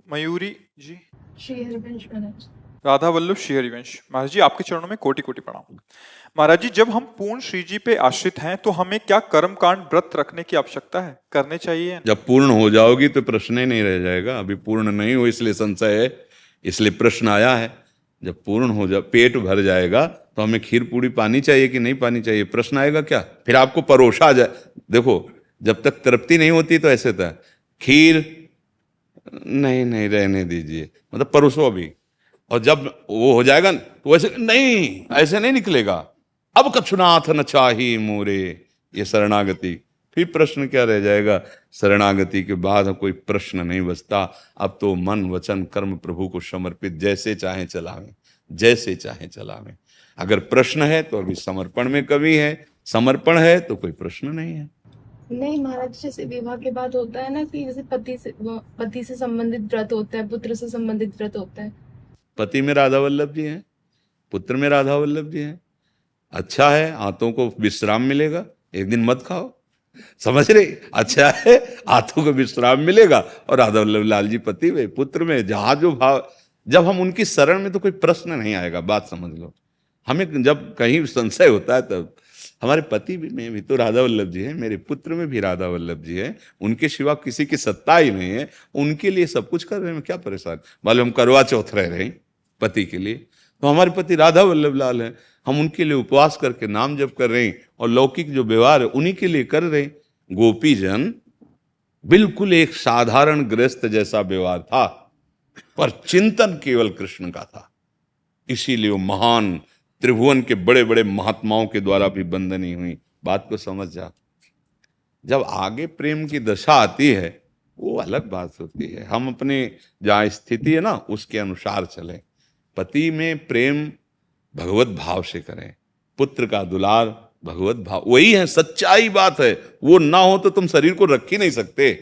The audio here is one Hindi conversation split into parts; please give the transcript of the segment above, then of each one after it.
मयूरी जी। श्री हरिवंश महाराज। राधा वल्लभ श्री हरिवंश। महाराज जी आपके चरणों में कोटि कोटि प्रणाम। महाराज जी जब हम पूर्ण श्री जी पे आश्रित हैं तो हमें क्या कर्म कांड व्रत रखने की आवश्यकता है, करने चाहिए? जब पूर्ण हो जाओगी तो प्रश्न ही नहीं रह जाएगा। अभी पूर्ण नहीं हो इसलिए संशय है, इसलिए प्रश्न आया है। जब पूर्ण हो जा, पेट भर जाएगा तो हमें खीर पूरी पानी चाहिए कि नहीं पानी चाहिए, प्रश्न आएगा क्या? फिर आपको परोसा जाए। देखो जब तक तृप्ति नहीं होती तो ऐसे था, खीर नहीं नहीं रहने दीजिए, मतलब परोसो अभी। और जब वो हो जाएगा तो वैसे नहीं, ऐसे नहीं निकलेगा। अब कछुनाथ न चाही मोरे, ये शरणागति। फिर प्रश्न क्या रह जाएगा? शरणागति के बाद कोई प्रश्न नहीं बचता। अब तो मन वचन कर्म प्रभु को समर्पित, जैसे चाहे चलावें, जैसे चाहे चलावें। अगर प्रश्न है तो अभी समर्पण में कमी है, समर्पण है तो कोई प्रश्न नहीं है। नहीं महाराज, जैसे विवाह के बाद होता है ना कि जैसे पति से संबंधित व्रत होता है, पुत्र से संबंधित व्रत होता है। पति में राधा वल्लभ जी हैं, पुत्र में राधा वल्लभ जी हैं। अच्छा है, हाथों को विश्राम मिलेगा, एक दिन मत खाओ, समझ रहे? अच्छा है, हाथों को विश्राम मिलेगा। और राधा वल्लभ लाल जी पति में पुत्र में जहां जो भाव, जब हम उनकी शरण में तो कोई प्रश्न नहीं आएगा। बात समझ लो। हमें जब कहीं संशय होता है तब, हमारे पति में भी तो राधा वल्लभ जी हैं, मेरे पुत्र में भी राधा वल्लभ जी हैं, उनके सिवा किसी की सत्ता ही नहीं है, उनके लिए सब कुछ कर रहे हैं, क्या परेशान? मालूम हम करवा चौथ रह रहे हैं पति के लिए, तो हमारे पति राधा वल्लभ लाल हैं, हम उनके लिए उपवास करके नाम जप कर रहे हैं, और लौकिक जो व्यवहार है उन्हीं के लिए कर रहे हैं। गोपी जन बिल्कुल एक साधारण गृहस्थ जैसा व्यवहार था, पर चिंतन केवल कृष्ण का था। इसीलिए वो महान त्रिभुवन के बड़े बड़े महात्माओं के द्वारा भी बंदनी हुई। बात को समझ जा। जब आगे प्रेम की दशा आती है वो अलग बात होती है। हम अपने जहाँ स्थिति है ना उसके अनुसार चलें। पति में प्रेम भगवत भाव से करें, पुत्र का दुलार भगवत भाव, वही है सच्चाई बात है। वो ना हो तो तुम शरीर को रख ही नहीं सकते।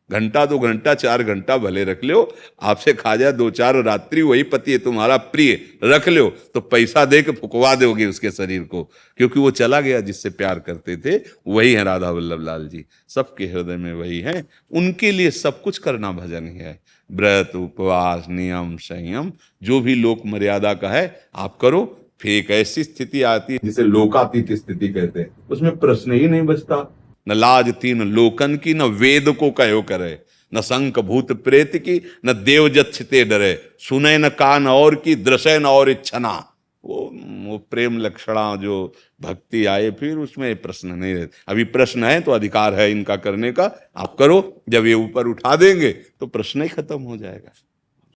घंटा 2 घंटा 4 घंटा भले रख लो, आपसे खा जाए 2-4 रात्रि, वही पति है तुम्हारा प्रिय, रख लो तो पैसा दे के फुकवा दोगे उसके शरीर को, क्योंकि वो चला गया जिससे प्यार करते थे। वही है राधा वल्लभ लाल जी, सबके हृदय में वही है। उनके लिए सब कुछ करना भजन ही है। व्रत उपवास नियम संयम जो भी लोक मर्यादा का है आप करो। फिर एक ऐसी स्थिति आती है जिसे लोकातीत स्थिति कहते हैं, उसमें प्रश्न ही नहीं बचता। न लाज तीन लोकन की, न वेद को कहो करे, न शंख भूत प्रेत की, न देव जच्छते डरे, सुने न कान और की, दृश्य न और इच्छना। वो प्रेम लक्षणा जो भक्ति आए फिर उसमें प्रश्न नहीं रहते। अभी प्रश्न है तो अधिकार है इनका करने का, आप करो। जब ये ऊपर उठा देंगे तो प्रश्न ही खत्म हो जाएगा।